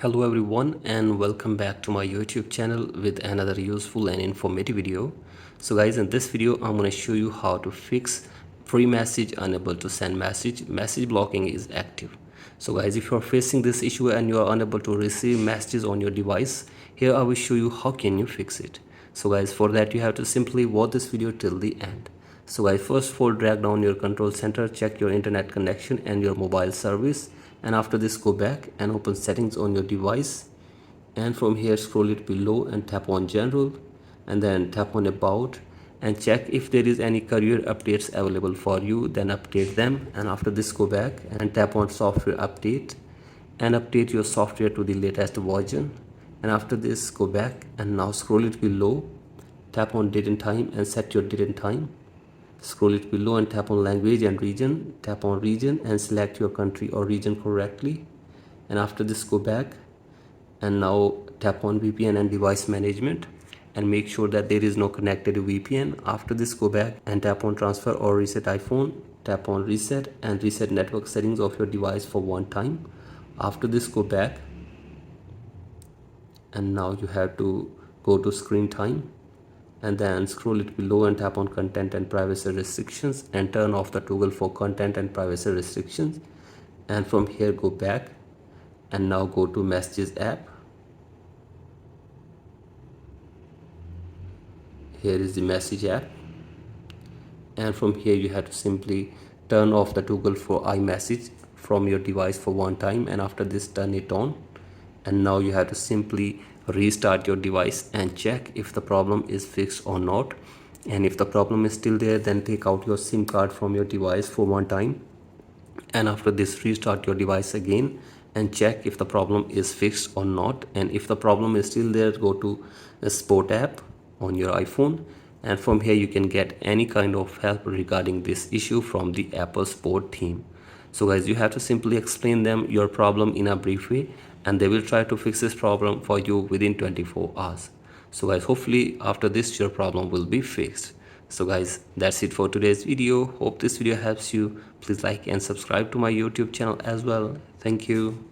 Hello everyone and welcome back to my YouTube channel with another useful and informative video. So guys, in this video I'm going to show you how to fix free message unable to send message blocking is active. So guys, if you're facing this issue and you are unable to receive messages on your device, here I will show you how can you fix it. So guys, for that you have to simply watch this video till the end. So guys, first of all, drag down your control center, check your internet connection and your mobile service, and after this go back and open settings on your device, and from here scroll it below and tap on general and then tap on about and check if there is any career updates available for you, then update them. And after this go back and tap on software update and update your software to the latest version. And after this go back and now scroll it below, tap on date and time and set your date and time. Scroll it below and tap on language and region, tap on region and select your country or region correctly. And after this go back and now tap on VPN and device management and make sure that there is no connected VPN. After this go back and tap on transfer or reset iPhone, tap on reset and reset network settings of your device for one time. After this go back and now you have to go to screen time and then scroll it below and tap on content and privacy restrictions and turn off the toggle for content and privacy restrictions. And from here go back and now go to messages app. Here is the message app, and from here you have to simply turn off the toggle for iMessage from your device for one time, and after this turn it on. And now you have to simply restart your device and check if the problem is fixed or not. And if the problem is still there, then take out your SIM card from your device for one time, and after this restart your device again and check if the problem is fixed or not. And if the problem is still there, go to the support app on your iPhone, and from here you can get any kind of help regarding this issue from the Apple support team. So guys, you have to simply explain them your problem in a brief way and they will try to fix this problem for you within 24 hours. So guys, hopefully after this your problem will be fixed. So guys, that's it for today's video. Hope this video helps you. Please like and subscribe to my YouTube channel as well. Thank you.